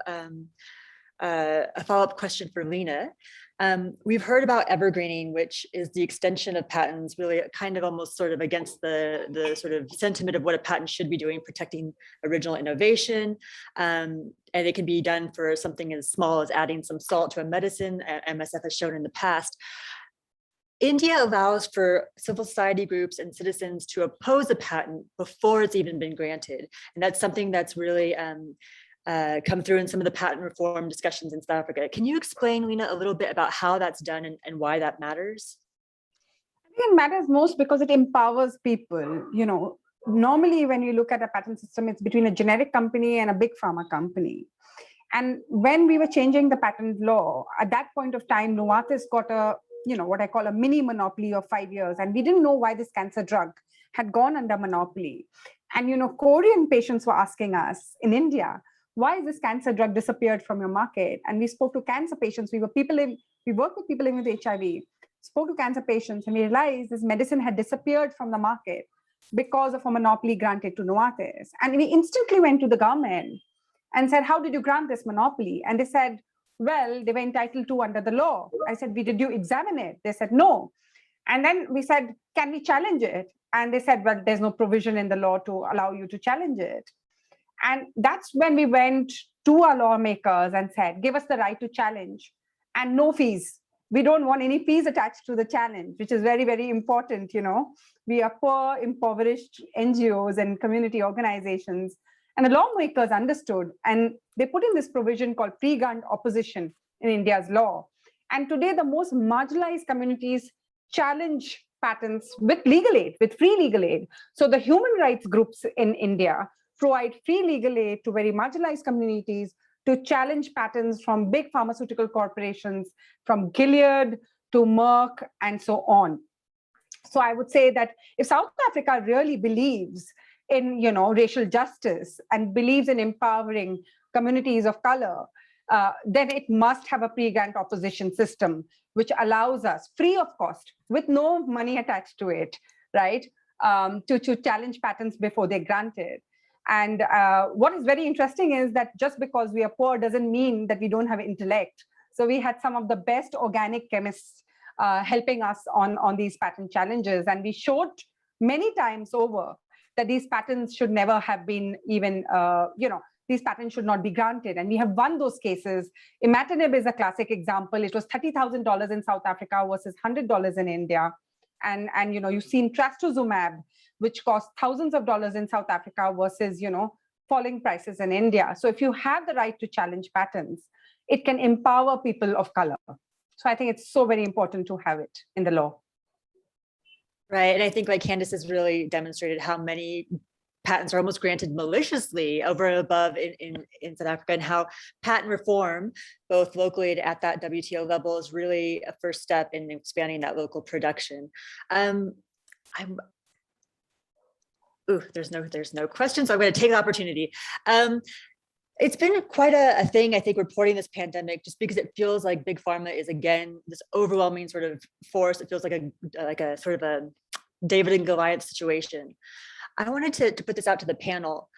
a follow-up question for Lena. We've heard about evergreening, which is the extension of patents, really kind of almost sort of against the sort of sentiment of what a patent should be doing, protecting original innovation. And it can be done for something as small as adding some salt to a medicine, MSF has shown in the past. India allows for civil society groups and citizens to oppose a patent before it's even been granted. And that's something that's really come through in some of the patent reform discussions in South Africa. Can you explain, Lena, a little bit about how that's done and why that matters? I think it matters most because it empowers people. You know, normally when you look at a patent system, it's between a generic company and a big pharma company. And when we were changing the patent law, at that point of time, Novartis got a what I call a mini monopoly of 5 years. And we didn't know why this cancer drug had gone under monopoly. And, Korean patients were asking us in India, why is this cancer drug disappeared from your market? And we spoke to cancer patients. We work with people living with HIV, spoke to cancer patients, and we realized this medicine had disappeared from the market because of a monopoly granted to Novartis. And we instantly went to the government and said, how did you grant this monopoly? And they said, well, they were entitled to under the law. I said, did you examine it? They said, no. And then we said, can we challenge it? And they said, well, there's no provision in the law to allow you to challenge it. And that's when we went to our lawmakers and said, give us the right to challenge and no fees. We don't want any fees attached to the challenge, which is very, very important. You know, we are poor, impoverished NGOs and community organizations. And the lawmakers understood, and they put in this provision called pre-grant opposition in India's law. And today, the most marginalized communities challenge patents with legal aid, with free legal aid. So the human rights groups in India provide free legal aid to very marginalized communities to challenge patents from big pharmaceutical corporations, from Gilead to Merck and so on. So I would say that if South Africa really believes in, you know, racial justice and believes in empowering communities of color, then it must have a pre-grant opposition system, which allows us, free of cost, with no money attached to it, right, to challenge patents before they're granted. And what is very interesting is that just because we are poor doesn't mean that we don't have intellect. So we had some of the best organic chemists helping us on these patent challenges. And we showed many times over that these patents should never have been even, these patents should not be granted. And we have won those cases. Imatinib is a classic example. It was $30,000 in South Africa versus $100 in India. And you know, you've seen trastuzumab, which cost thousands of dollars in South Africa versus, you know, falling prices in India. So if you have the right to challenge patents, it can empower people of color. So I think it's so very important to have it in the law. Right. And I think like Candace has really demonstrated how many patents are almost granted maliciously over and above in South Africa, and how patent reform, both locally and at that WTO level, is really a first step in expanding that local production. There's no question, so I'm going to take the opportunity. It's been quite a thing, I think, reporting this pandemic, just because it feels like big pharma is again this overwhelming sort of force. It feels like a sort of a David and Goliath situation. I wanted to put this out to the panel.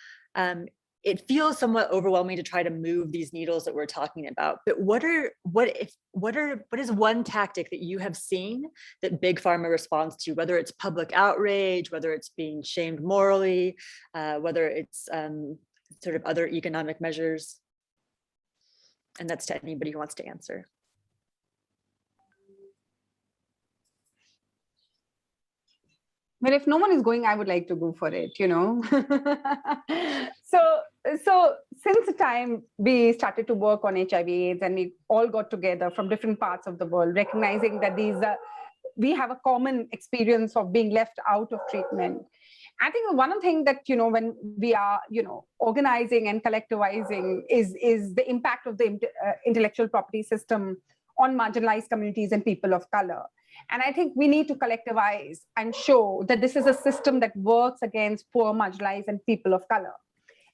It feels somewhat overwhelming to try to move these needles that we're talking about. But what is one tactic that you have seen that big pharma responds to, whether it's public outrage, whether it's being shamed morally, whether it's sort of other economic measures? And that's to anybody who wants to answer. But if no one is going, I would like to go for it, you know. So since the time we started to work on HIV/AIDS and we all got together from different parts of the world, recognizing that we have a common experience of being left out of treatment. I think one thing that, you know, when we are, you know, organizing and collectivizing is the impact of the intellectual property system on marginalized communities and people of color. And I think we need to collectivize and show that this is a system that works against poor, marginalized, and people of color,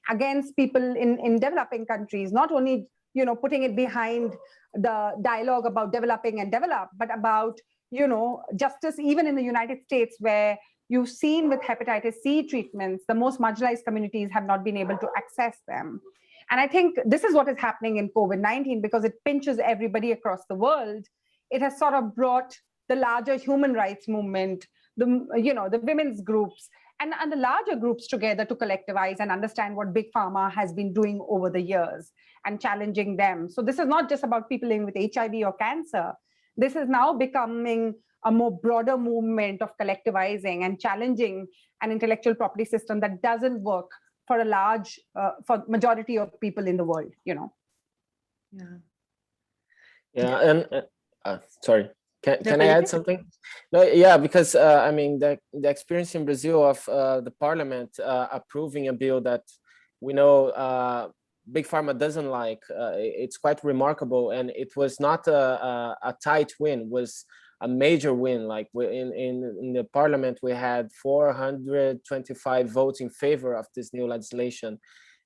against people in developing countries, not only, you know, putting it behind the dialogue about developing and develop, but about, you know, justice even in the United States, where you've seen with hepatitis C treatments, the most marginalized communities have not been able to access them. And I think this is what is happening in COVID-19, because it pinches everybody across the world. It has sort of brought the larger human rights movement, the women's groups, and the larger groups together to collectivize and understand what big pharma has been doing over the years and challenging them. So this is not just about people living with HIV or cancer. This is now becoming a more broader movement of collectivizing and challenging an intellectual property system that doesn't work for a large, for majority of people in the world, you know. Yeah, and sorry. Can I add something? No, yeah, because I mean the experience in Brazil of the parliament approving a bill that we know big pharma doesn't like. It's quite remarkable, and it was not a tight win. It was a major win. Like in the parliament, we had 425 votes in favor of this new legislation,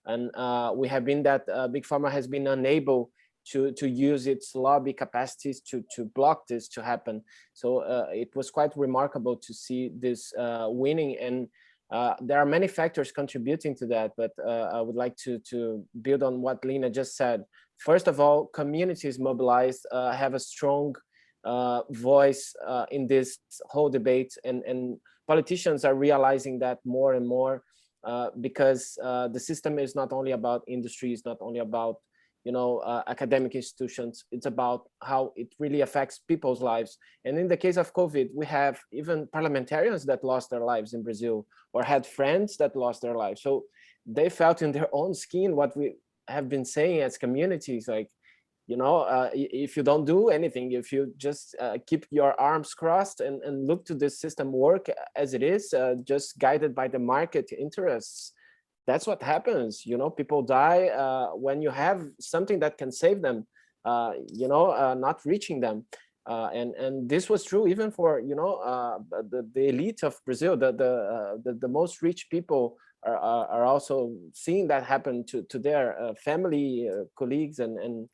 and we have been that big pharma has been unable to use its lobby capacities to block this to happen. So it was quite remarkable to see this winning, and There are many factors contributing to that, but I would like to build on what Lina just said. First of all, communities mobilized have a strong voice in this whole debate, and politicians are realizing that more and more, because the system is not only about industry, it's not only about academic institutions, it's about how it really affects people's lives. And in the case of COVID, we have even parliamentarians that lost their lives in Brazil, or had friends that lost their lives. So they felt in their own skin what we have been saying as communities, like, if you don't do anything, if you just keep your arms crossed and look to this system work as it is, just guided by the market interests, that's what happens. People die when you have something that can save them, not reaching them. And this was true even for the elite of Brazil. The most rich people are also seeing that happen to their family, colleagues, and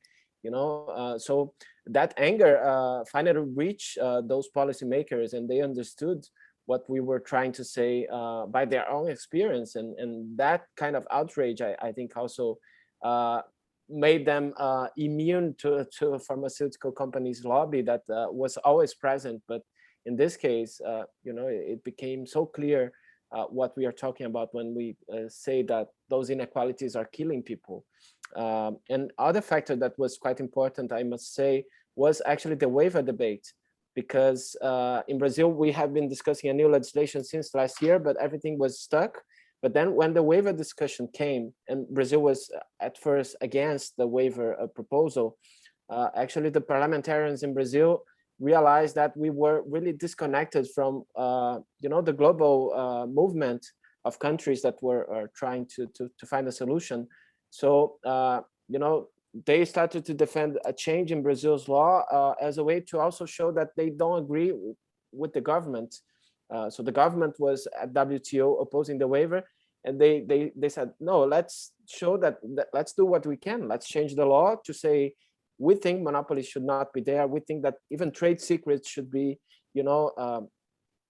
so that anger finally reached those policymakers, and they understood what we were trying to say by their own experience, and that kind of outrage, I think, also made them immune to pharmaceutical companies' lobby that was always present. But in this case, it became so clear what we are talking about when we say that those inequalities are killing people. And other factor that was quite important, I must say, was actually the waiver debate, because in Brazil, we have been discussing a new legislation since last year, but everything was stuck. But then when the waiver discussion came, and Brazil was at first against the waiver proposal, actually the parliamentarians in Brazil realized that we were really disconnected from the global movement of countries that were trying to find a solution. So they started to defend a change in Brazil's law as a way to also show that they don't agree with the government. So the government was at WTO opposing the waiver, and they said, no, let's show that let's do what we can. Let's change the law to say, we think monopolies should not be there. We think that even trade secrets should be,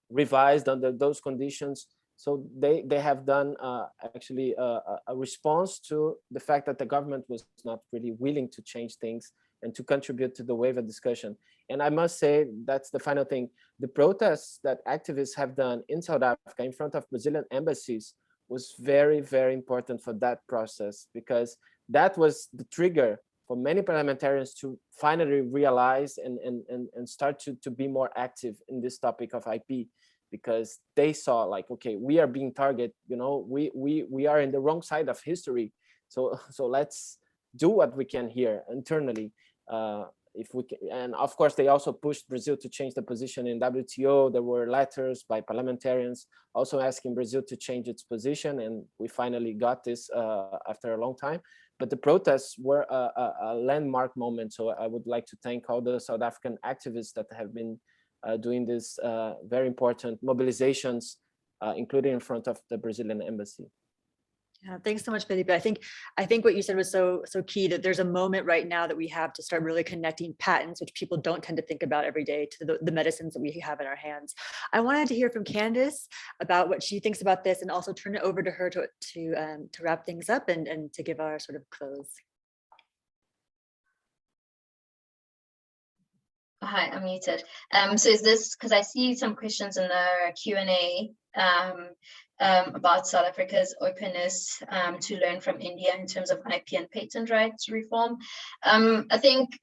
revised under those conditions. So they have done actually a response to the fact that the government was not really willing to change things and to contribute to the waiver discussion. And I must say, that's the final thing. The protests that activists have done in South Africa in front of Brazilian embassies was very, very important for that process, because that was the trigger for many parliamentarians to finally realize and start to be more active in this topic of IP, because they saw, like, okay, we are being targeted, we are in the wrong side of history. So let's do what we can here internally. If we can. And of course, they also pushed Brazil to change the position in WTO. There were letters by parliamentarians also asking Brazil to change its position, and we finally got this after a long time. But the protests were a landmark moment. So I would like to thank all the South African activists that have been doing this very important mobilizations, including in front of the Brazilian embassy. Yeah, thanks so much, Felipe. I think what you said was so key, that there's a moment right now that we have to start really connecting patents, which people don't tend to think about every day, to the medicines that we have in our hands. I wanted to hear from Candice about what she thinks about this, and also turn it over to her to wrap things up and to give our sort of close. Hi, I'm muted. So is this, because I see some questions in the Q&A about South Africa's openness to learn from India in terms of IP and patent rights reform. I think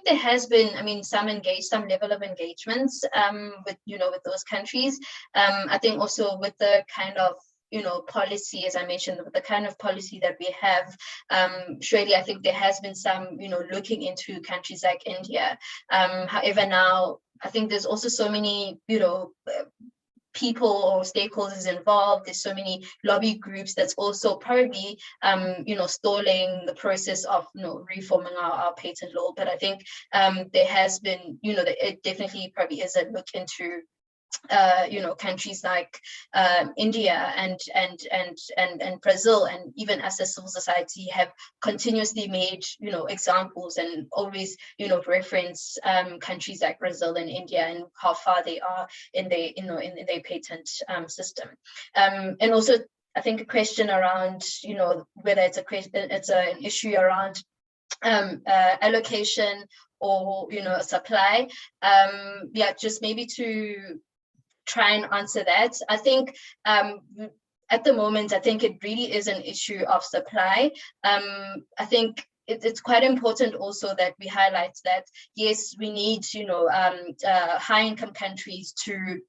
there has been, some level of engagements with those countries. I think also with the kind of policy, as I mentioned, the kind of policy that we have, surely I think there has been some, looking into countries like India. However, now I think there's also so many, people or stakeholders involved. There's so many lobby groups that's also probably, stalling the process of, reforming our patent law. But I think there has been, it definitely probably is a look into countries like India and Brazil, and even as a civil society, have continuously made examples and always reference countries like Brazil and India and how far they are in their patent system. And also, I think a question around whether it's an issue around allocation or supply. Just maybe to try and answer that. I think at the moment, I think it really is an issue of supply. I think it's quite important also that we highlight that, yes, we need high-income countries to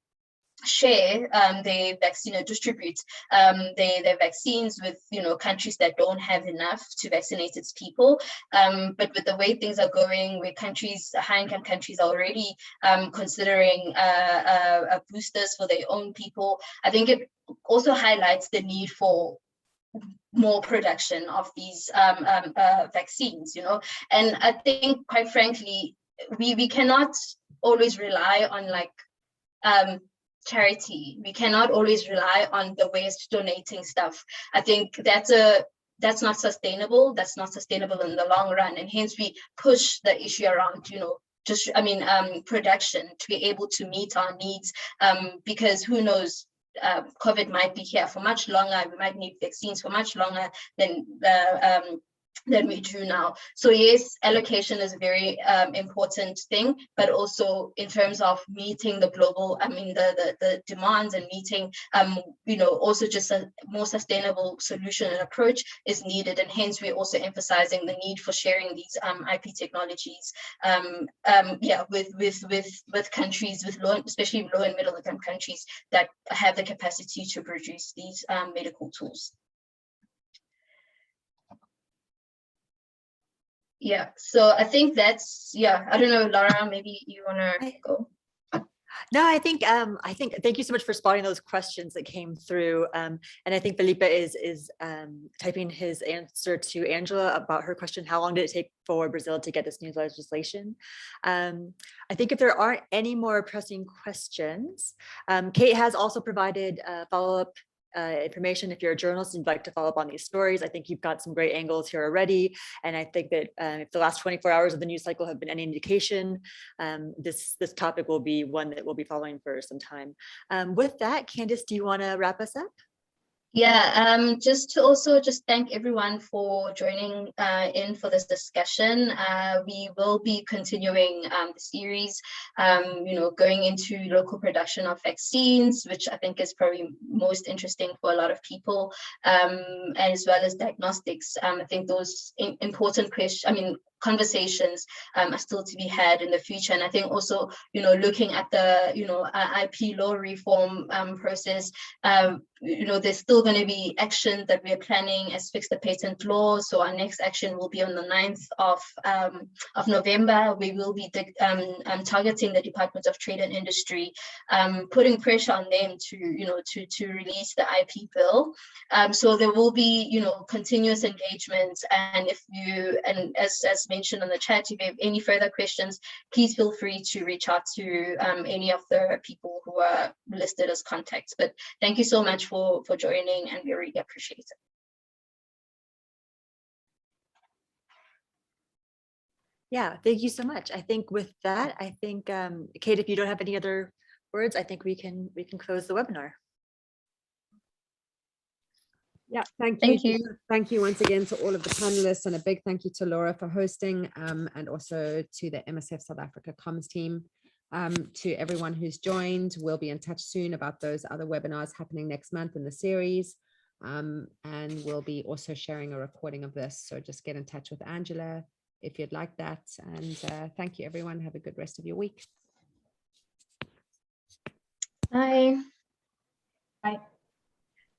share their vaccine or distribute their vaccines with countries that don't have enough to vaccinate its people, but with the way things are going, where high-income countries are already considering boosters for their own people, I think it also highlights the need for more production of these vaccines, and I think, quite frankly, we cannot always rely on charity. We cannot always rely on the West donating stuff. I think that's not sustainable. That's not sustainable in the long run, and hence we push the issue around production to be able to meet our needs, because who knows, COVID might be here for much longer. We might need vaccines for much longer than we do now. So yes, allocation is a very important thing, but also in terms of meeting the global, the demands, and meeting, also just a more sustainable solution and approach is needed, and hence we're also emphasizing the need for sharing these IP technologies, with countries with especially low and middle income countries that have the capacity to produce these medical tools. Yeah, so I think that's, I don't know, Laura, maybe you want to go. No, I think thank you so much for spotting those questions that came through. And I think Felipe is typing his answer to Angela about her question, how long did it take for Brazil to get this new legislation? I think if there aren't any more pressing questions, Kate has also provided follow-up information. If you're a journalist and you'd like to follow up on these stories, I think you've got some great angles here already. And I think that if the last 24 hours of the news cycle have been any indication, this topic will be one that we'll be following for some time. With that, Candice, do you want to wrap us up? Yeah, just to also thank everyone for joining in for this discussion. We will be continuing the series, going into local production of vaccines, which I think is probably most interesting for a lot of people, as well as diagnostics. I think those important conversations are still to be had in the future. And I think also, looking at the, IP law reform process, there's still going to be action that we're planning as fix the patent law. So our next action will be on the 9th of November. We will be targeting the Department of Trade and Industry, putting pressure on them to release the IP bill. So there will be, continuous engagement. And as mentioned on the chat, if you have any further questions, please feel free to reach out to any of the people who are listed as contacts. But thank you so much for joining, and we really appreciate it. Yeah, thank you so much. I think with that, Kate, if you don't have any other words, I think we can close the webinar. Yeah, thank you. Thank you once again to all of the panelists, and a big thank you to Laura for hosting, and also to the MSF South Africa comms team. To everyone who's joined, we'll be in touch soon about those other webinars happening next month in the series. And we'll be also sharing a recording of this. So just get in touch with Angela if you'd like that. And thank you, everyone. Have a good rest of your week. Bye. Bye.